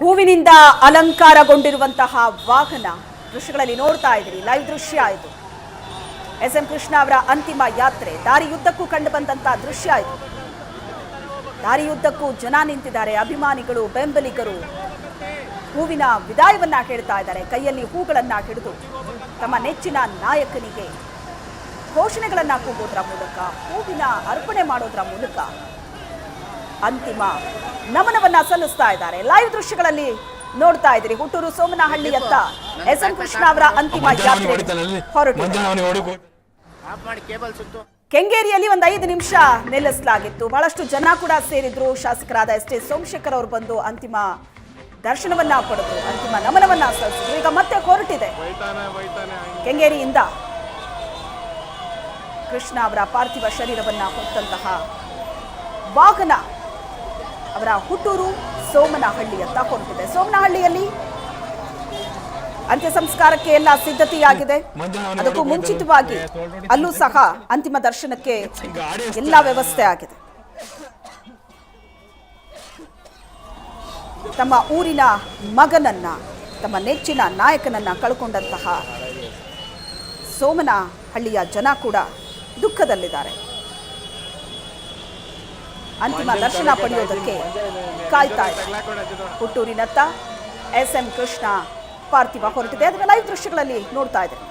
ಹೂವಿನಿಂದ ಅಲಂಕಾರಗೊಂಡಿರುವಂತಹ ವಾಹನ ದೃಶ್ಯಗಳಲ್ಲಿ ನೋಡ್ತಾ ಇದ್ದೀರಿ. ಲೈವ್ ದೃಶ್ಯ ಇದು. ಎಸ್.ಎಂ. ಕೃಷ್ಣ ಅವರ ಅಂತಿಮ ಯಾತ್ರೆ ದಾರಿಯುದ್ದಕ್ಕೂ ಕಂಡು ಬಂದಂತಹ ದೃಶ್ಯ ಇದು. ದಾರಿಯುದ್ದಕ್ಕೂ ಜನ ನಿಂತಿದ್ದಾರೆ, ಅಭಿಮಾನಿಗಳು, ಬೆಂಬಲಿಗರು ಹೂವಿನ ವಿದಾಯವನ್ನ ಹೇಳ್ತಾ ಇದ್ದಾರೆ. ಕೈಯಲ್ಲಿ ಹೂಗಳನ್ನ ಹಿಡಿದು ತಮ್ಮ ನೆಚ್ಚಿನ ನಾಯಕನಿಗೆ ಘೋಷಣೆಗಳನ್ನ ಕೂಗೋದ್ರ ಮೂಲಕ, ಹೂವಿನ ಅರ್ಪಣೆ ಮಾಡೋದ್ರ ಮೂಲಕ ಅಂತಿಮ ನಮನವನ್ನ ಸಲ್ಲಿಸ್ತಾ ಇದ್ದಾರೆ. ಲೈವ್ ದೃಶ್ಯಗಳಲ್ಲಿ ನೋಡ್ತಾ ಇದ್ದೀರಿ. ಹುಟ್ಟೂರು ಸೋಮನಹಳ್ಳಿಯತ್ತ ಎಸ್.ಎಂ. ಕೃಷ್ಣ ಅವರ ಅಂತಿಮ ಯಾತ್ರೆ ಹೊರಟಿದೆ. ಕೆಂಗೇರಿಯಲ್ಲಿ ಒಂದು 5 ನಿಮಿಷ ನಿಲ್ಲಿಸಲಾಗಿತ್ತು. ಬಹಳಷ್ಟು ಜನ ಕೂಡ ಸೇರಿದ್ರು. ಶಾಸಕರಾದ ಎಸ್.ಟಿ. ಸೋಮಶೇಖರ್ ಅವರು ಬಂದು ಅಂತಿಮ ದರ್ಶನವನ್ನ ಪಡೆದು ಅಂತಿಮ ನಮನವನ್ನ ಸಲ್ಲಿಸಿದ್ರು. ಈಗ ಮತ್ತೆ ಹೊರಟಿದೆ ಕೆಂಗೇರಿಯಿಂದ ಕೃಷ್ಣ ಅವರ ಪಾರ್ಥಿವ ಶರೀರವನ್ನ ಹೊತ್ತಂತಹ ವಾಹನ ಅವರ ಹುಟ್ಟೂರು ಸೋಮನಹಳ್ಳಿಯತ್ತ ಹೊರಟಿದೆ. ಸೋಮನಹಳ್ಳಿಯಲ್ಲಿ ಅಂತ್ಯ ಸಂಸ್ಕಾರಕ್ಕೆ ಎಲ್ಲ ಸಿದ್ಧತೆಯಾಗಿದೆ. ಅದಕ್ಕೂ ಮುಂಚಿತವಾಗಿ ಅಲ್ಲೂ ಸಹ ಅಂತಿಮ ದರ್ಶನಕ್ಕೆ ಎಲ್ಲ ವ್ಯವಸ್ಥೆ ಆಗಿದೆ. ತಮ್ಮ ಊರಿನ ಮಗನನ್ನ, ತಮ್ಮ ನೆಚ್ಚಿನ ನಾಯಕನನ್ನ ಕಳ್ಕೊಂಡಂತಹ ಸೋಮನಹಳ್ಳಿಯ ಜನ ಕೂಡ ದುಃಖದಲ್ಲಿದ್ದಾರೆ. ಅಂತಿಮ ದರ್ಶನ ಪಡೆಯೋದಕ್ಕೆ ಕಾಯ್ತಾ ಇದ್ದಾರೆ. ಹುಟ್ಟೂರಿನತ್ತ ಎಸ್.ಎಂ. ಕೃಷ್ಣ ಪಾರ್ಥಿವ ಹೊರಟಿದೆ. ಅದರ ಲೈವ್ ದೃಶ್ಯಗಳಲ್ಲಿ ನೋಡ್ತಾ ಇದ್ದಾರೆ.